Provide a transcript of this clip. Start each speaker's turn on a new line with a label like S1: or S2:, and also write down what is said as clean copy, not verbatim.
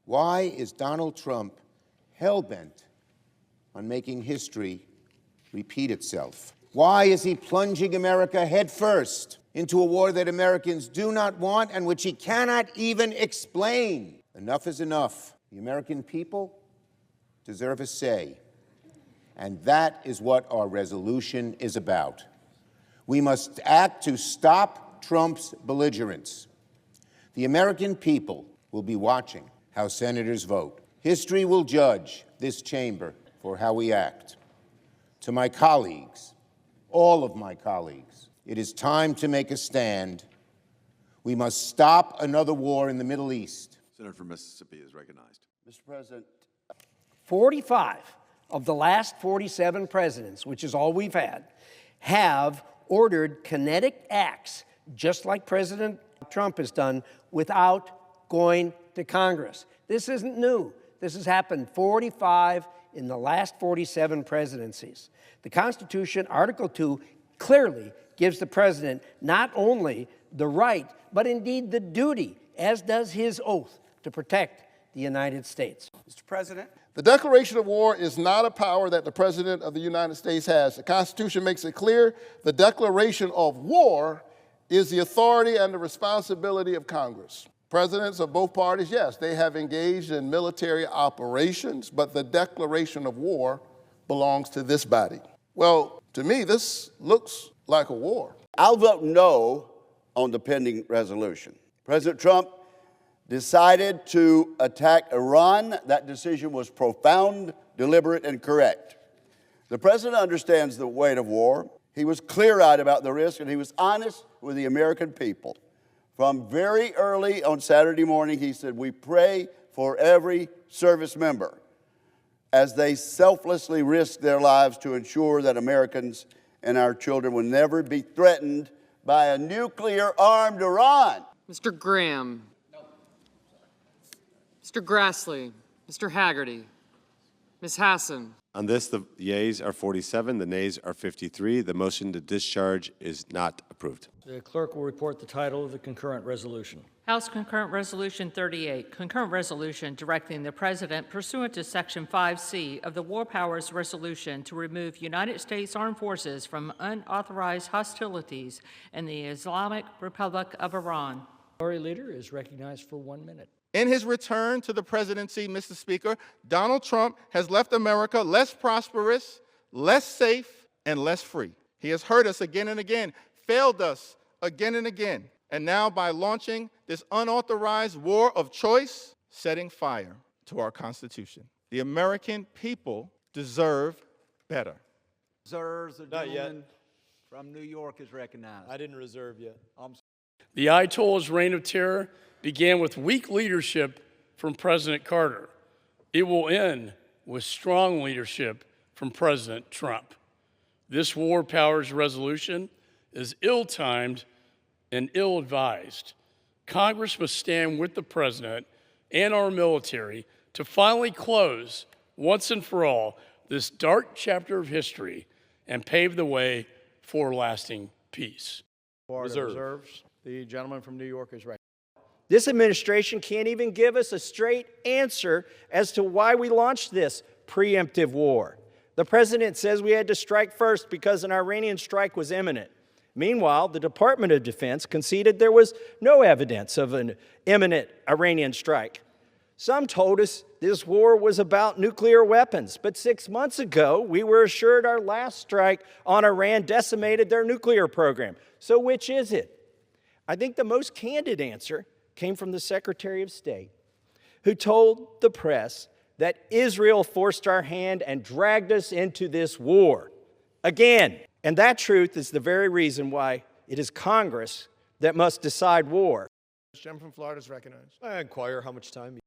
S1: Why is Donald Trump hell-bent on making history repeat itself? Why is he plunging America headfirst into a war that Americans do not want and which he cannot even explain? Enough is enough. The American people deserve a say, and that is what our resolution is about. We must act to stop Trump's belligerence. The American people will be watching how senators vote. History will judge this chamber for how we act. To my colleagues, all of my colleagues, it is time to make a stand. We must stop another war in the Middle East.
S2: Senator from Mississippi is recognized.
S3: Mr. President.
S4: 45 of the last 47 presidents, which is all we've had, have ordered kinetic acts, just like President Trump has done, without going to Congress. This isn't new. This has happened 45 in the last 47 presidencies. The Constitution, Article 2, clearly gives the president not only the right, but indeed the duty, as does his oath, to protect the United States.
S3: Mr. President.
S5: The declaration of war is not a power that the President of the United States has. The Constitution makes it clear the declaration of war is the authority and the responsibility of Congress. Presidents of both parties, yes, they have engaged in military operations, but the declaration of war belongs to this body. Well, to me, this looks like a war.
S3: I'll vote no on the pending resolution. President Trump decided to attack Iran. That decision was profound, deliberate, and correct. The president understands the weight of war. He was clear-eyed about the risk, and he was honest with the American people. From very early on Saturday morning, he said, we pray for every service member as they selflessly risk their lives to ensure that Americans and our children will never be threatened by a nuclear-armed Iran.
S6: Mr. Graham. Mr. Grassley, Mr. Haggerty, Ms. Hassan.
S2: On this, the yeas are 47, the nays are 53. The motion to discharge is not approved.
S7: The clerk will report the title of the concurrent resolution.
S8: House Concurrent Resolution 38, concurrent resolution directing the President pursuant to Section 5C of the War Powers Resolution to remove United States Armed Forces from unauthorized hostilities in the Islamic Republic of Iran.
S7: Minority Leader is recognized for 1 minute.
S9: In his return to the presidency, Mr. Speaker, Donald Trump has left America less prosperous, less safe, and less free. He has hurt us again and again, failed us again and again, and now by launching this unauthorized war of choice, setting fire to our Constitution. The American people deserve better.
S10: Reserves, the gentleman from New York is recognized.
S11: I didn't reserve yet.
S12: The Ayatollah's reign of terror began with weak leadership from President Carter. It will end with strong leadership from President Trump. This war powers resolution is ill-timed and ill-advised. Congress must stand with the president and our military to finally close, once and for all, this dark chapter of history and pave the way for lasting peace.
S7: Reserves. The gentleman from New York is recognized.
S4: This administration can't even give us a straight answer as to why we launched this preemptive war. The president says we had to strike first because an Iranian strike was imminent. Meanwhile, the Department of Defense conceded there was no evidence of an imminent Iranian strike. Some told us this war was about nuclear weapons, but 6 months ago, we were assured our last strike on Iran decimated their nuclear program. So which is it? I think the most candid answer came from the Secretary of State, who told the press that Israel forced our hand and dragged us into this war again. And that truth is the very reason why it is Congress that must decide war.
S9: The gentleman from Florida is recognized.
S11: I inquire how much time